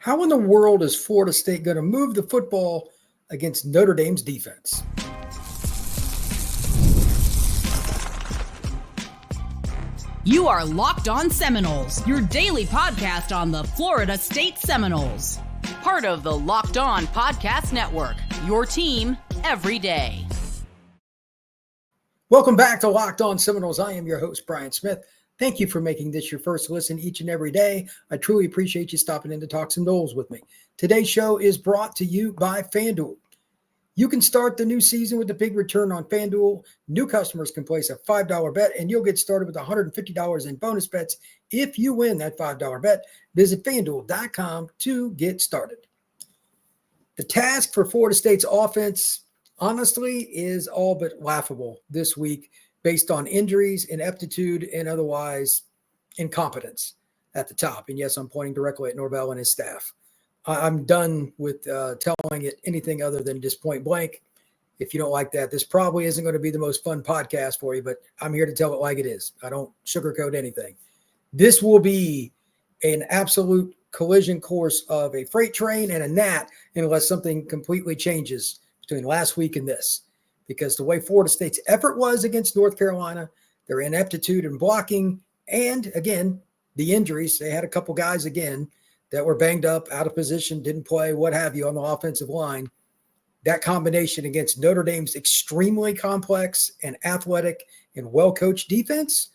How in the world is Florida State going to move the football against Notre Dame's defense? You are Locked On Seminoles, your daily podcast on the Florida State Seminoles. Part of the Locked On Podcast Network, your team every day. Welcome back to Locked On Seminoles. I am your host, Brian Smith. Thank you for making this your first listen each and every day. I truly appreciate you stopping in to talk some Noles with me. Today's show is brought to you by FanDuel. You can start the new season with a big return on FanDuel. New customers can place a $5 bet, and you'll get started with $150 in bonus bets if you win that $5 bet. Visit FanDuel.com to get started. The task for Florida State's offense, honestly, is all but laughable this week based on injuries, ineptitude, and otherwise incompetence at the top. And yes, I'm pointing directly at Norvell and his staff. I'm done with telling it anything other than just point blank. If you don't like that, this probably isn't going to be the most fun podcast for you, but I'm here to tell it like it is. I don't sugarcoat anything. This will be an absolute collision course of a freight train and a gnat unless something completely changes between last week and this. Because the way Florida State's effort was against North Carolina, their ineptitude in blocking, and again, the injuries. They had a couple guys again that were banged up, out of position, didn't play, what have you, on the offensive line. That combination against Notre Dame's extremely complex and athletic and well-coached defense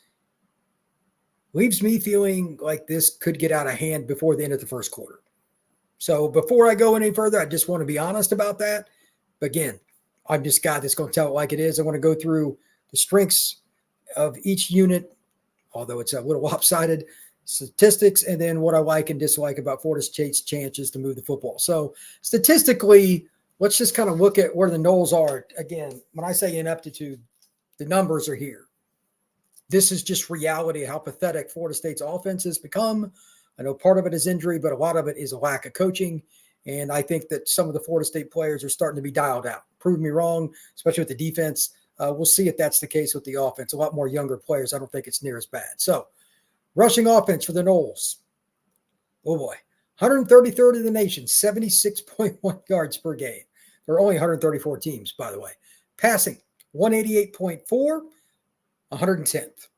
leaves me feeling like this could get out of hand before the end of the first quarter. So before I go any further, I just want to be honest about that. But again, I'm just a guy that's going to tell it like it is. I want to go through the strengths of each unit, although it's a little lopsided, statistics, and then what I like and dislike about Florida State's chances to move the football. So statistically, let's just kind of look at where the Noles are. Again, when I say ineptitude, the numbers are here. This is just reality, how pathetic Florida State's offense has become. I know part of it is injury, but a lot of it is a lack of coaching. And I think that some of the Florida State players are starting to be dialed out. Prove me wrong, especially with the defense. We'll see if that's the case with the offense. A lot more younger players. I don't think it's near as bad. So, rushing offense for the Noles. Oh, boy. 133rd in the nation, 76.1 yards per game. There are only 134 teams, by the way. Passing, 188.4, 110th.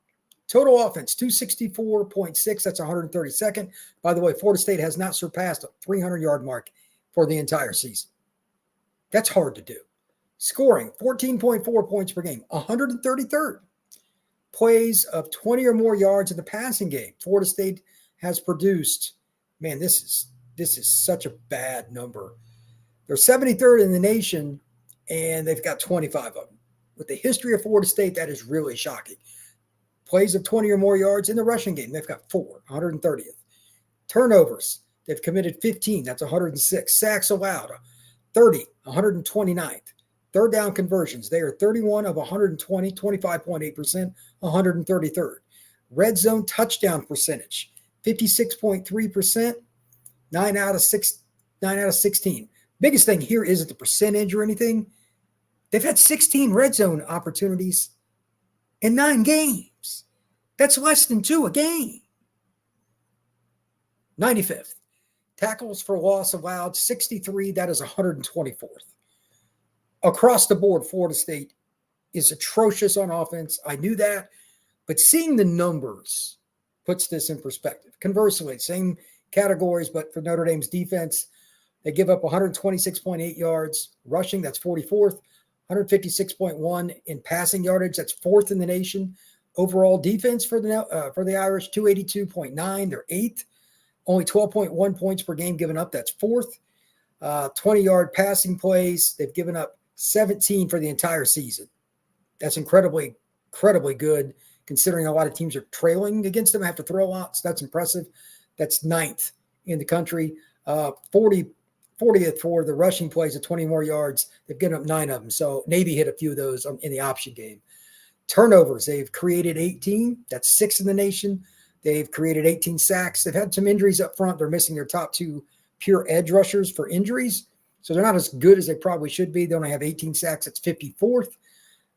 Total offense, 264.6. That's 132nd. By the way, Florida State has not surpassed a 300-yard mark for the entire season. That's hard to do. Scoring, 14.4 points per game, 133rd. Plays of 20 or more yards in the passing game. Florida State has produced, man, this is such a bad number. They're 73rd in the nation, and they've got 25 of them. With the history of Florida State, that is really shocking. Plays of 20 or more yards in the rushing game, they've got 4, 130th. Turnovers, they've committed 15, that's 106. Sacks allowed, 30, 129th. Third down conversions, they are 31 of 120, 25.8%, 133rd. Red zone touchdown percentage, 56.3%, 9 out of 16. Biggest thing here isn't the percentage or anything. They've had 16 red zone opportunities in 9 games. That's less than 2 a game. 95th. Tackles for loss allowed, 63. That is 124th. Across the board, Florida State is atrocious on offense. I knew that. But seeing the numbers puts this in perspective. Conversely, same categories, but for Notre Dame's defense, they give up 126.8 yards. Rushing, that's 44th. 156.1 in passing yardage. That's 4th in the nation. Overall defense for the Irish, 282.9. They're 8th. Only 12.1 points per game given up. That's 4th. 20-yard passing plays. They've given up 17 for the entire season. That's incredibly good considering a lot of teams are trailing against them, have to throw lots. That's impressive. That's 9th in the country. 40th for the rushing plays of 20 more yards. They've given up 9 of them. So Navy hit a few of those in the option game. Turnovers, they've created 18. That's 6th in the nation. They've created 18 sacks. They've had some injuries up front. They're missing their top 2 pure edge rushers for injuries. So they're not as good as they probably should be. They only have 18 sacks. That's 54th.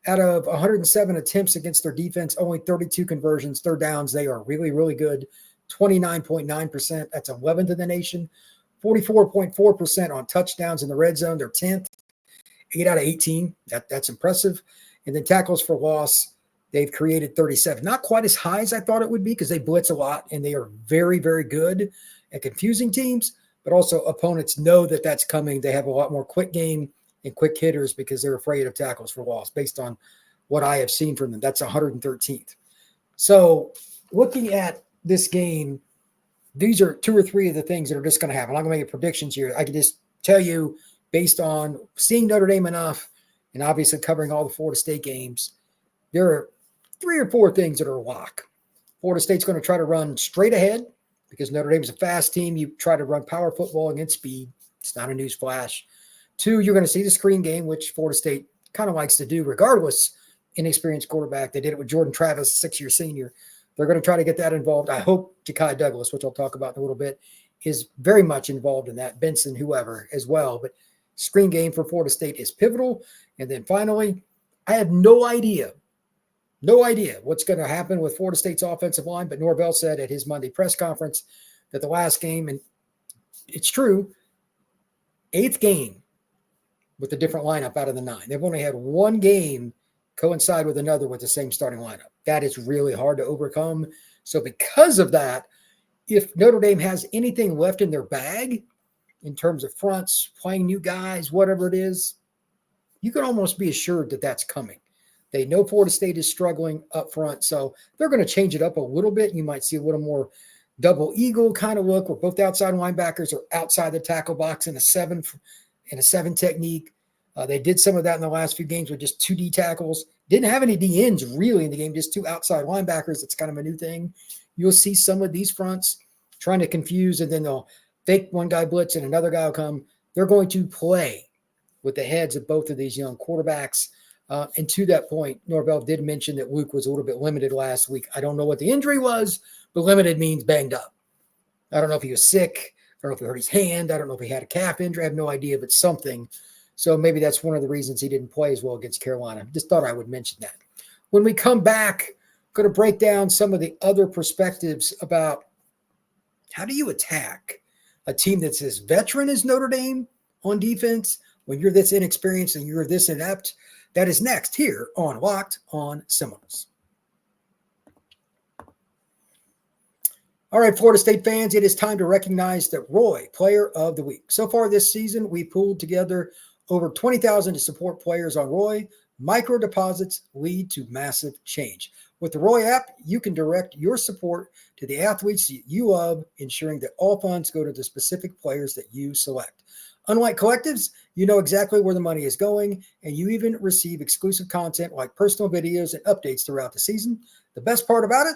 Out of 107 attempts against their defense, only 32 conversions. Third downs, they are really, really good. 29.9%. That's 11th in the nation. 44.4% on touchdowns in the red zone. They're 10th, 8 out of 18. That's impressive. And then tackles for loss, they've created 37. Not quite as high as I thought it would be because they blitz a lot and they are very, very good at confusing teams, but also opponents know that that's coming. They have a lot more quick game and quick hitters because they're afraid of tackles for loss based on what I have seen from them. That's 113th. So looking at this game, these are 2 or 3 of the things that are just going to happen. I'm not going to make predictions here. I can just tell you based on seeing Notre Dame enough and obviously covering all the Florida State games, there are 3 or 4 things that are a lock. Florida State's going to try to run straight ahead because Notre Dame's a fast team. You try to run power football against speed. It's not a news flash. 2, you're going to see the screen game, which Florida State kind of likes to do regardless. Inexperienced quarterback. They did it with Jordan Travis, 6-year senior. They're going to try to get that involved. I hope Ja'Kai Douglas, which I'll talk about in a little bit, is very much involved in that. Benson, whoever, as well. But screen game for Florida State is pivotal. And then finally, I have no idea what's going to happen with Florida State's offensive line. But Norvell said at his Monday press conference that the last game, and it's true, 8th game with a different lineup out of the 9. They've only had 1 game coincide with another with the same starting lineup. That is really hard to overcome. So because of that, if Notre Dame has anything left in their bag in terms of fronts, playing new guys, whatever it is, you can almost be assured that that's coming. They know Florida State is struggling up front, so they're going to change it up a little bit. You might see a little more double eagle kind of look where both outside linebackers are outside the tackle box in a 7 technique. They did some of that in the last few games with just 2 D tackles. Didn't have any D ends really in the game, just 2 outside linebackers. It's kind of a new thing. You'll see some of these fronts trying to confuse, and then they'll fake one guy blitz and another guy will come. They're going to play with the heads of both of these young quarterbacks. And to that point, Norvell did mention that Luke was a little bit limited last week. I don't know what the injury was, but limited means banged up. I don't know if he was sick. I don't know if he hurt his hand. I don't know if he had a calf injury. I have no idea, but something. So maybe that's one of the reasons he didn't play as well against Carolina. Just thought I would mention that. When we come back, going to break down some of the other perspectives about how do you attack a team that's as veteran as Notre Dame on defense when you're this inexperienced and you're this inept. That is next here on Locked on Seminoles. All right, Florida State fans, it is time to recognize the Roy Player of the Week. So far this season, we pulled together over $20,000 to support players on Roy. Micro deposits lead to massive change. With the Roy app, you can direct your support to the athletes you love, ensuring that all funds go to the specific players that you select. Unlike collectives, you know exactly where the money is going, and you even receive exclusive content like personal videos and updates throughout the season. The best part about it,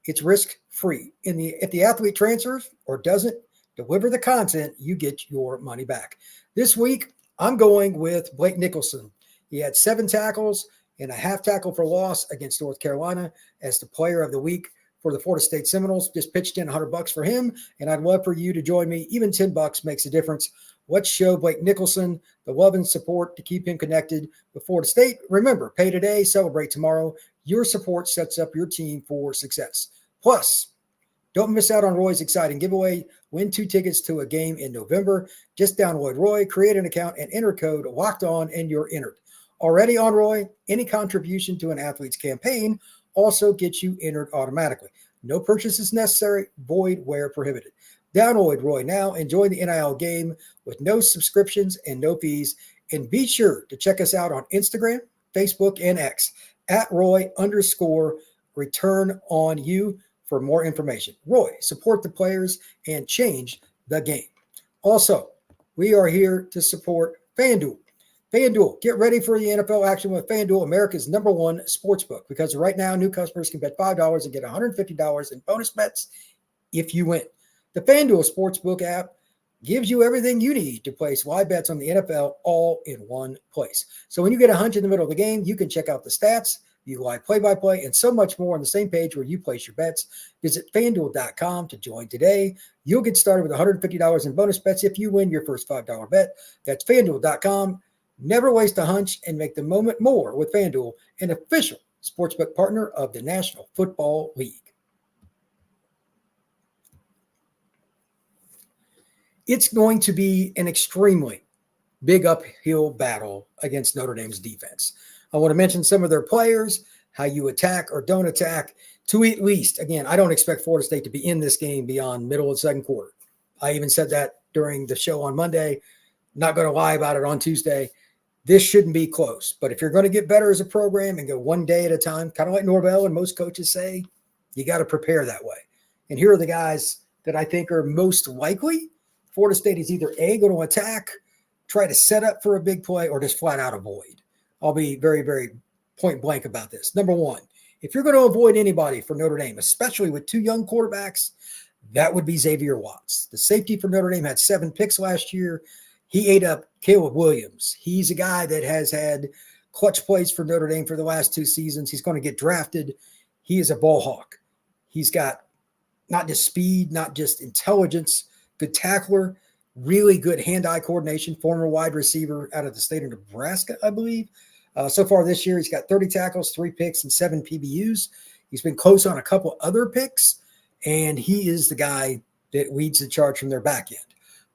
it's risk-free. If the athlete transfers or doesn't deliver the content, you get your money back. This week, I'm going with Blake Nicholson. He had 7 tackles and a half tackle for loss against North Carolina as the player of the week for the Florida State Seminoles. Just pitched in $100 for him, and I'd love for you to join me. Even $10 makes a difference. Let's show Blake Nicholson the love and support to keep him connected with Florida State. Remember, pay today, celebrate tomorrow. Your support sets up your team for success. Plus, don't miss out on Roy's exciting giveaway. Win 2 tickets to a game in November. Just download Roy, create an account, and enter code LOCKEDON, and you're entered. Already on Roy, any contribution to an athlete's campaign also gets you entered automatically. No purchase is necessary, void where prohibited. Download Roy now and join the NIL game with no subscriptions and no fees. And be sure to check us out on Instagram, Facebook, and X at Roy_return_on_you for more information. Roy, support the players and change the game. Also, we are here to support FanDuel. FanDuel, get ready for the NFL action with FanDuel, America's #1 sportsbook, because right now new customers can bet $5 and get $150 in bonus bets if you win. The FanDuel Sportsbook app gives you everything you need to place live bets on the NFL all in one place. So when you get a hunch in the middle of the game, you can check out the stats, view live play-by-play, and so much more on the same page where you place your bets. Visit FanDuel.com to join today. You'll get started with $150 in bonus bets if you win your first $5 bet. That's FanDuel.com. Never waste a hunch and make the moment more with FanDuel, an official sportsbook partner of the National Football League. It's going to be an extremely big uphill battle against Notre Dame's defense. I want to mention some of their players, how you attack or don't attack, to at least, again, I don't expect Florida State to be in this game beyond middle of the second quarter. I even said that during the show on Monday. Not going to lie about it on Tuesday. This shouldn't be close. But if you're going to get better as a program and go one day at a time, kind of like Norvell and most coaches say, you got to prepare that way. And here are the guys that I think are most likely. Florida State is either A, going to attack, try to set up for a big play, or just flat out avoid. I'll be very, very point blank about this. Number one, if you're going to avoid anybody for Notre Dame, especially with two young quarterbacks, that would be Xavier Watts. The safety for Notre Dame had 7 picks last year. He ate up Caleb Williams. He's a guy that has had clutch plays for Notre Dame for the last 2 seasons. He's going to get drafted. He is a ball hawk. He's got not just speed, not just intelligence, good tackler, really good hand-eye coordination, former wide receiver out of the state of Nebraska, I believe. So far this year, he's got 30 tackles, 3 picks, and 7 PBUs. He's been close on a couple other picks, and he is the guy that leads the charge from their back end.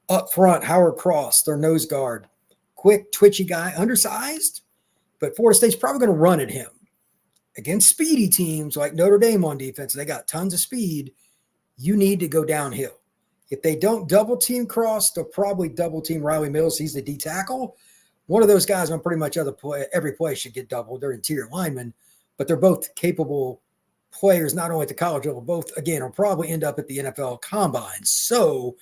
Up front, Howard Cross, their nose guard, quick, twitchy guy, undersized, but Florida State's probably going to run at him. Against speedy teams like Notre Dame on defense, they got tons of speed. You need to go downhill. If they don't double team Cross, they'll probably double team Riley Mills. He's the D tackle. One of those guys on pretty much every play should get doubled. They're interior linemen, but they're both capable players, not only at the college level, both, again, will probably end up at the NFL combine. So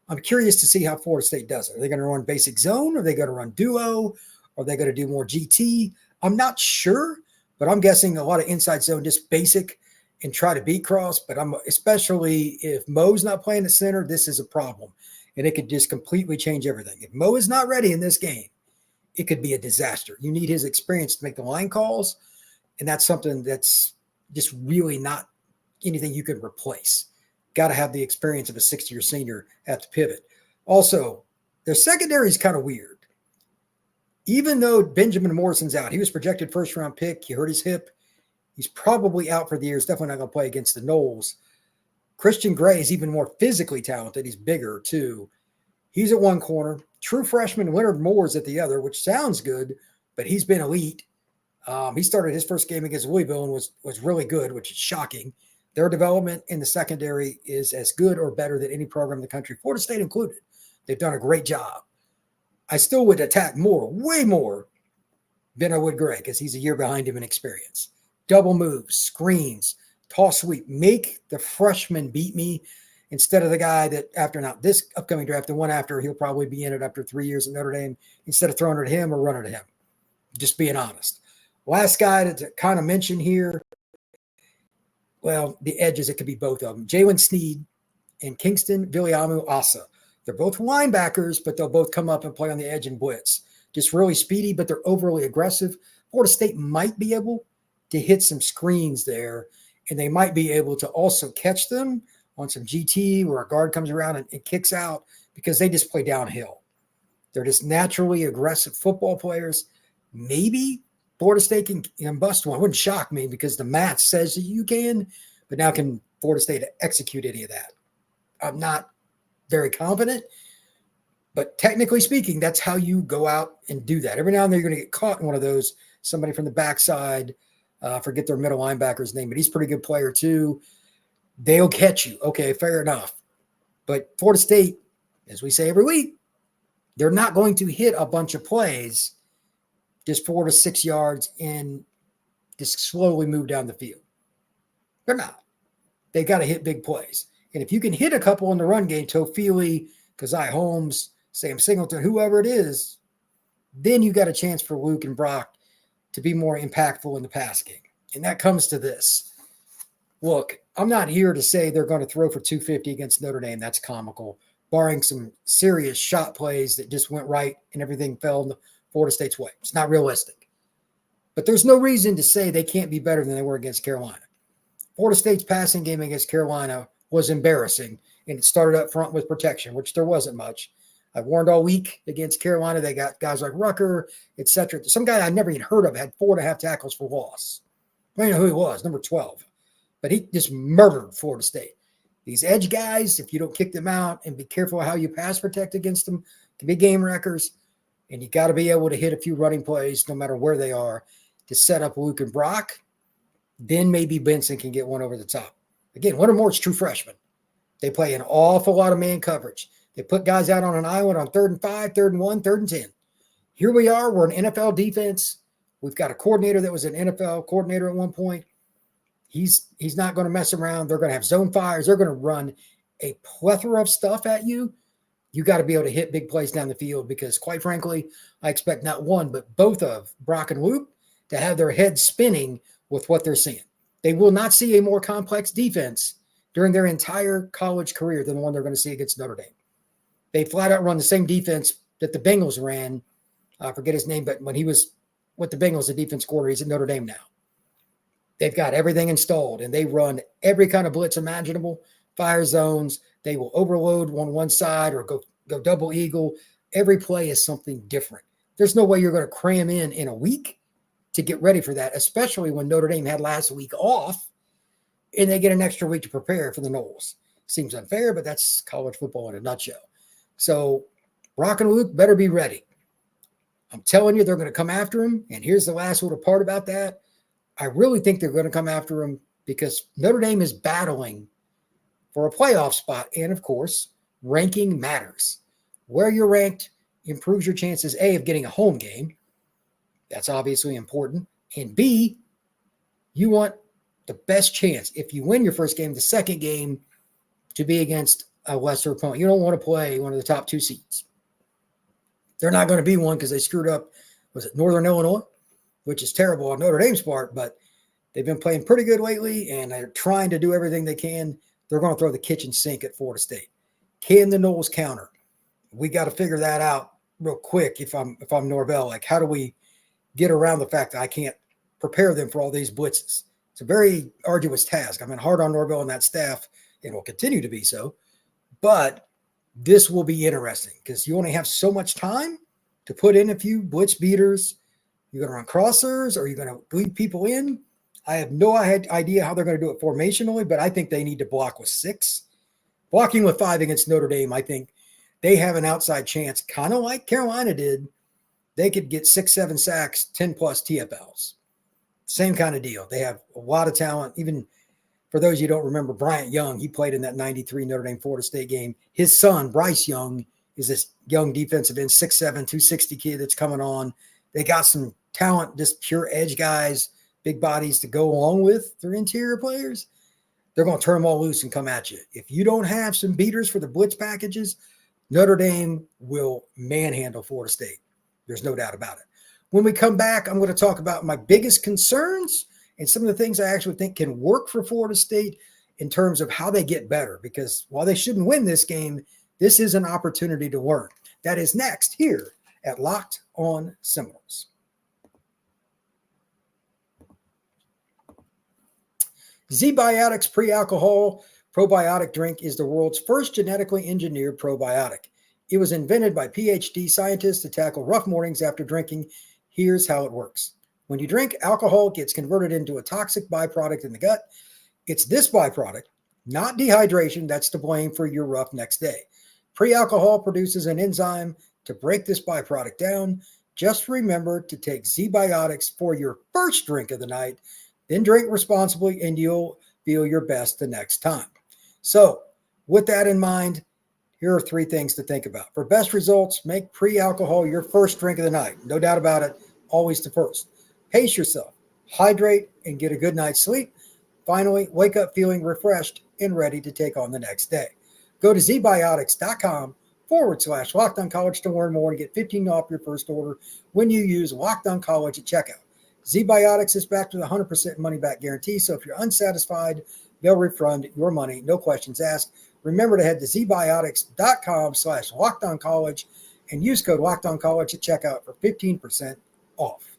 I'm curious to see how Florida State does it. Are they going to run basic zone? Are they going to run duo? Are they going to do more GT? I'm not sure, but I'm guessing a lot of inside zone, just basic, and try to beat Cross. But I'm especially if Mo's not playing the center, this is a problem. And it could just completely change everything. If Mo is not ready in this game, it could be a disaster. You need his experience to make the line calls. And that's something that's just really not anything you can replace. Got to have the experience of a 6-year senior at the pivot. Also, their secondary is kind of weird. Even though Benjamin Morrison's out, he was projected first-round pick. He hurt his hip. He's probably out for the year. He's definitely not going to play against the Noles. Christian Gray is even more physically talented. He's bigger, too. He's at one corner. True freshman Leonard Moore's at the other, which sounds good, but he's been elite. He started his first game against Louisville and was really good, which is shocking. Their development in the secondary is as good or better than any program in the country, Florida State included. They've done a great job. I still would attack more, way more, than I would Gray because he's a year behind him in experience. Double moves, screens, toss sweep. Make the freshman beat me instead of the guy that after not this upcoming draft, the one after, he'll probably be in it after 3 years at Notre Dame, instead of throwing it at him or running at him. Just being honest. Last guy to kind of mention here, well, the edges, it could be both of them. Jalen Sneed and Kingston Viliamu Asa. They're both linebackers, but they'll both come up and play on the edge and blitz. Just really speedy, but they're overly aggressive. Florida State might be able to hit some screens there, and they might be able to also catch them on some GT where a guard comes around and kicks out because they just play downhill. They're just naturally aggressive football players. Maybe Florida State can bust one. It wouldn't shock me because the math says that you can, but now can Florida State execute any of that? I'm not very confident, but technically speaking, that's how you go out and do that. Every now and then you're going to get caught in one of those, somebody from the backside, forget their middle linebacker's name, but he's a pretty good player too. They'll catch you. Okay, fair enough. But Florida State, as we say every week, they're not going to hit a bunch of plays just 4 to 6 yards and just slowly move down the field. They're not. They got to hit big plays. And if you can hit a couple in the run game, Toafili, Kazai Holmes, Sam Singleton, whoever it is, then you got a chance for Luke and Brock to be more impactful in the pass game. And that comes to this. Look, I'm not here to say they're going to throw for 250 against Notre Dame. That's comical, barring some serious shot plays that just went right and everything fell in Florida State's way. It's not realistic. But there's no reason to say they can't be better than they were against Carolina. Florida State's passing game against Carolina was embarrassing, and it started up front with protection, which there wasn't much. I warned all week against Carolina. They got guys like Rucker, et cetera. Some guy I never even heard of had 4.5 tackles for loss. I don't know who he was, number 12. But he just murdered Florida State. These edge guys, if you don't kick them out and be careful how you pass protect against them, can be game wreckers. And you got to be able to hit a few running plays, no matter where they are, to set up Luke and Brock. Then maybe Benson can get one over the top. Again, Wintermore's true freshman. They play an awful lot of man coverage. They put guys out on an island on 3rd and 5, 3rd and 1, 3rd and 10. Here we are. We're an NFL defense. We've got a coordinator that was an NFL coordinator at one point. He's not going to mess around. They're going to have zone fires. They're going to run a plethora of stuff at you. You got to be able to hit big plays down the field because, quite frankly, I expect not one, but both of Brock and Luke to have their heads spinning with what they're seeing. They will not see a more complex defense during their entire college career than the one they're going to see against Notre Dame. They flat out run the same defense that the Bengals ran. I forget his name, but when he was with the Bengals, the defense coordinator, he's at Notre Dame now. They've got everything installed, and they run every kind of blitz imaginable, fire zones. They will overload on one side or go double eagle. Every play is something different. There's no way you're going to cram in a week to get ready for that, especially when Notre Dame had last week off, and they get an extra week to prepare for the Noles. Seems unfair, but that's college football in a nutshell. So Brock and Luke better be ready. I'm telling you, they're going to come after him, and here's the last little part about that. I really think they're going to come after him because Notre Dame is battling for a playoff spot. And, of course, ranking matters. Where you're ranked improves your chances, A, of getting a home game. That's obviously important. And, B, you want the best chance, if you win your first game, the second game, to be against a lesser opponent. You don't want to play one of the top 2 seeds. They're not going to be one because they screwed up, was it Northern Illinois? Which is terrible on Notre Dame's part, but they've been playing pretty good lately, and they're trying to do everything they can. They're going to throw the kitchen sink at Florida State. Can the Noles counter? We got to figure that out real quick if I'm Norvell. Like, how do we get around the fact that I can't prepare them for all these blitzes? It's a very arduous task. I've been hard on Norvell and that staff, and will continue to be so. But this will be interesting because you only have so much time to put in a few blitz beaters. You're going to run crossers, or are you going to lead people in? I have no idea how they're going to do it formationally, but I think they need to block with 6. Blocking with 5 against Notre Dame, I think they have an outside chance, kind of like Carolina did. They could get 6-7 sacks, 10-plus TFLs. Same kind of deal. They have a lot of talent. Even for those you don't remember, Bryant Young, he played in that 93 Notre Dame Florida State game. His son, Bryce Young, is this young defensive end, 6'7", 260 kid that's coming on. They got some talent, just pure edge guys, big bodies to go along with their interior players. They're going to turn them all loose and come at you. If you don't have some beaters for the blitz packages, Notre Dame will manhandle Florida State. There's no doubt about it. When we come back, I'm going to talk about my biggest concerns and some of the things I actually think can work for Florida State in terms of how they get better. Because while they shouldn't win this game, this is an opportunity to learn. That is next here at Locked on Seminoles. Z-Biotics pre-alcohol probiotic drink is the world's first genetically engineered probiotic. It was invented by PhD scientists to tackle rough mornings after drinking. Here's how it works. When you drink, alcohol gets converted into a toxic byproduct in the gut. It's this byproduct, not dehydration, that's to blame for your rough next day. Pre-alcohol produces an enzyme to break this byproduct down. Just remember to take Z-Biotics for your first drink of the night, then drink responsibly and you'll feel your best the next time. So with that in mind, here are 3 things to think about. For best results, make pre-alcohol your first drink of the night. No doubt about it, always the first. Pace yourself, hydrate, and get a good night's sleep. Finally, wake up feeling refreshed and ready to take on the next day. Go to zbiotics.com/LockedOnCollege to learn more and get $15 off your first order when you use LockedOnCollege at checkout. Z-Biotics is backed with a 100% money-back guarantee, so if you're unsatisfied, they'll refund your money, no questions asked. Remember to head to zbiotics.com/LockedOnCollege and use code LockedOnCollege at checkout for 15% off.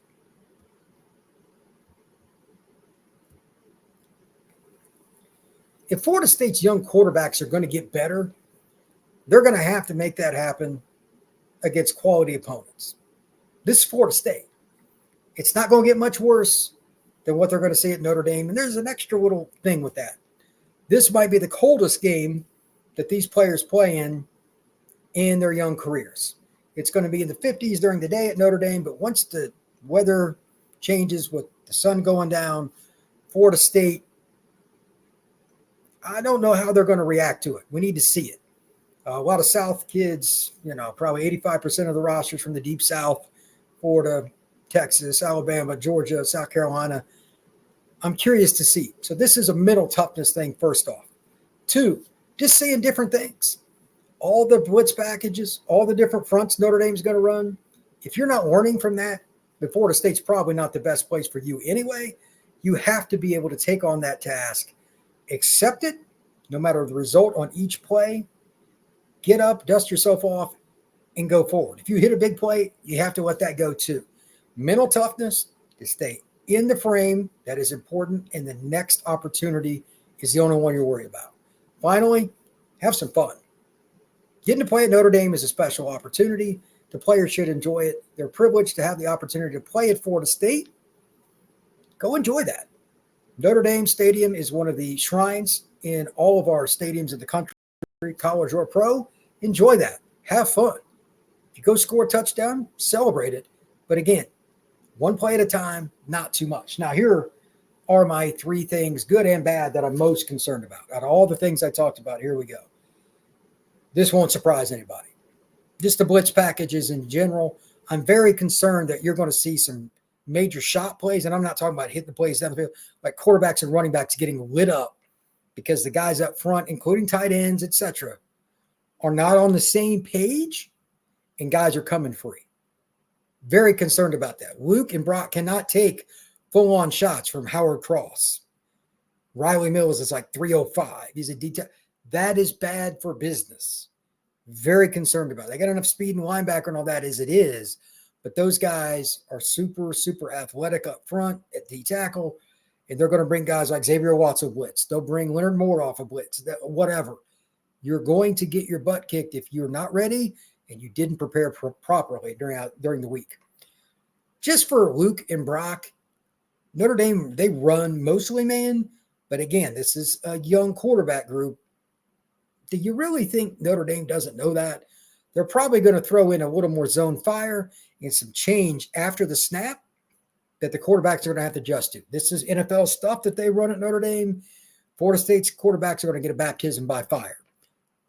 If Florida State's young quarterbacks are going to get better, they're going to have to make that happen against quality opponents. This is Florida State. It's not going to get much worse than what they're going to see at Notre Dame. And there's an extra little thing with that. this might be the coldest game that these players play in their young careers. It's going to be in the 50s during the day at Notre Dame, but once the weather changes with the sun going down, Florida State, I don't know how they're going to react to it. We need to see it. A lot of South kids, probably 85% of the rosters from the deep South, Florida, Texas, Alabama, Georgia, South Carolina. I'm curious to see. So this is a mental toughness thing, first off. 2, just seeing different things. All the blitz packages, all the different fronts Notre Dame's going to run. If you're not learning from that, then Florida State's probably not the best place for you anyway. You have to be able to take on that task, accept it, no matter the result on each play, get up, dust yourself off, and go forward. If you hit a big play, you have to let that go too. Mental toughness to stay in the frame, that is important, and the next opportunity is the only one you're worried about. Finally, have some fun. Getting to play at Notre Dame is a special opportunity. The players should enjoy it. They're privileged to have the opportunity to play at Florida State. Go enjoy that. Notre Dame Stadium is one of the shrines in all of our stadiums in the country, college or pro. Enjoy that. Have fun. If you go score a touchdown, celebrate it. But again, one play at a time, not too much. Now, here are my 3 things, good and bad, that I'm most concerned about. Out of all the things I talked about, here we go. This won't surprise anybody. Just the blitz packages in general. I'm very concerned that you're going to see some major shot plays, and I'm not talking about hitting the plays down the field, like quarterbacks and running backs getting lit up because the guys up front, including tight ends, etc., are not on the same page, and guys are coming free. Very concerned about that. Luke and Brock cannot take full-on shots from Howard Cross. Riley Mills is like 305. He's a detail. That is bad for business. Very concerned about it. They got enough speed and linebacker and all that as it is, but those guys are super, super athletic up front at D tackle, and they're going to bring guys like Xavier Watts of blitz. They'll bring Leonard Moore off of blitz, whatever. You're going to get your butt kicked if you're not ready and you didn't prepare properly during the week. Just for Luke and Brock, Notre Dame, they run mostly man, but again, this is a young quarterback group. Do you really think Notre Dame doesn't know that? They're probably going to throw in a little more zone fire and some change after the snap that the quarterbacks are going to have to adjust to. This is NFL stuff that they run at Notre Dame. Florida State's quarterbacks are going to get a baptism by fire.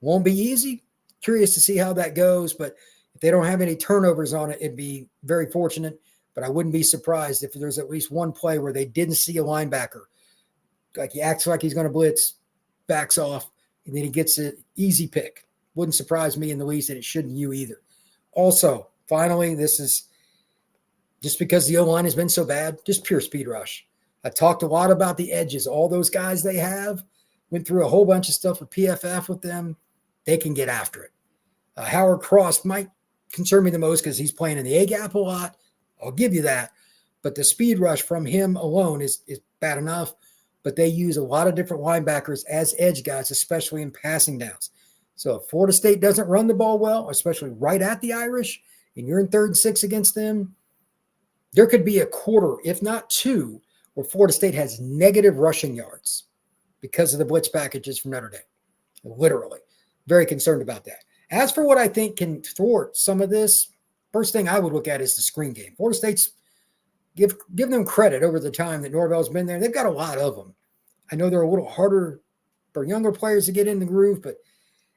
Won't be easy. Curious to see how that goes, but if they don't have any turnovers on it, it'd be very fortunate. But I wouldn't be surprised if there's at least one play where they didn't see a linebacker. Like he acts like he's going to blitz, backs off, and then he gets an easy pick. Wouldn't surprise me in the least, and it shouldn't you either. Also, finally, this is just because the O-line has been so bad, just pure speed rush. I talked a lot about the edges. All those guys they have, went through a whole bunch of stuff with PFF with them. They can get after it. Howard Cross might concern me the most because he's playing in the A-gap a lot. I'll give you that. But the speed rush from him alone is bad enough. But they use a lot of different linebackers as edge guys, especially in passing downs. So if Florida State doesn't run the ball well, especially right at the Irish, and you're in 3rd and 6 against them, there could be a quarter, if not 2, where Florida State has negative rushing yards because of the blitz packages from Notre Dame. Literally. Very concerned about that. As for what I think can thwart some of this, first thing I would look at is the screen game. Florida State's give them credit over the time that Norvell's been there. They've got a lot of them. I know they're a little harder for younger players to get in the groove, but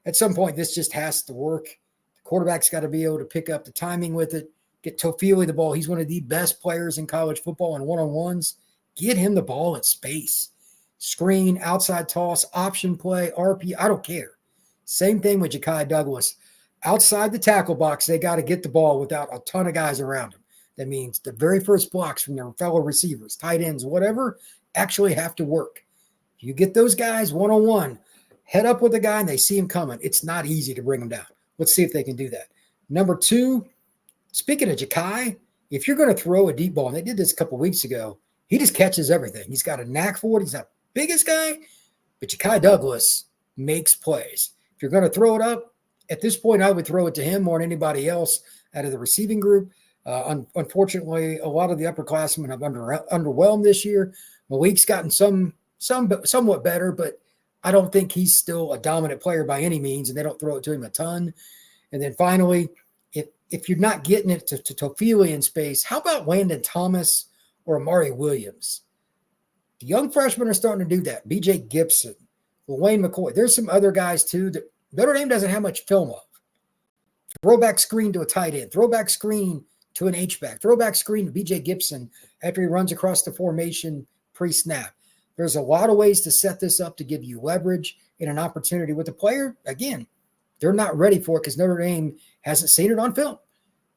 at some point this just has to work. The quarterback's got to be able to pick up the timing with it, get Toafili the ball. He's one of the best players in college football in one-on-ones. Get him the ball in space. Screen, outside toss, option play, RP, I don't care. Same thing with Ja'Kai Douglas. Outside the tackle box, they got to get the ball without a ton of guys around him. That means the very first blocks from their fellow receivers, tight ends, whatever, actually have to work. You get those guys one-on-one, head up with the guy, and they see him coming. It's not easy to bring him down. Let's see if they can do that. Number 2, speaking of Ja'Kai, if you're going to throw a deep ball, and they did this a couple weeks ago, he just catches everything. He's got a knack for it. He's not the biggest guy, but Ja'Kai Douglas makes plays. If you're going to throw it up, at this point, I would throw it to him more than anybody else out of the receiving group. Unfortunately, a lot of the upperclassmen have underwhelmed this year. Malik's gotten somewhat better, but I don't think he's still a dominant player by any means, and they don't throw it to him a ton. And then finally, if you're not getting it to Toafili in space, how about Landon Thomas or Amari Williams? The young freshmen are starting to do that. BJ Gibson, Wayne McCoy. There's some other guys too that Notre Dame doesn't have much film of. Throwback screen to a tight end, throwback screen to an H-back, throwback screen to BJ Gibson after he runs across the formation pre-snap. There's a lot of ways to set this up to give you leverage and an opportunity with the player. Again, they're not ready for it because Notre Dame hasn't seen it on film.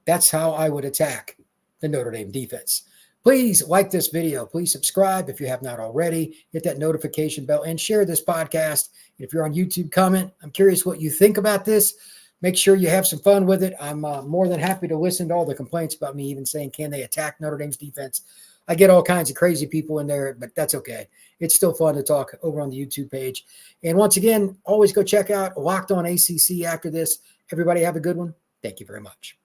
That's how I would attack the Notre Dame defense. Please like this video. Please subscribe if you have not already. Hit that notification bell and share this podcast. If you're on YouTube, comment. I'm curious what you think about this. Make sure you have some fun with it. I'm more than happy to listen to all the complaints about me even saying, can they attack Notre Dame's defense? I get all kinds of crazy people in there, but that's okay. It's still fun to talk over on the YouTube page. And once again, always go check out Locked On ACC after this. Everybody have a good one. Thank you very much.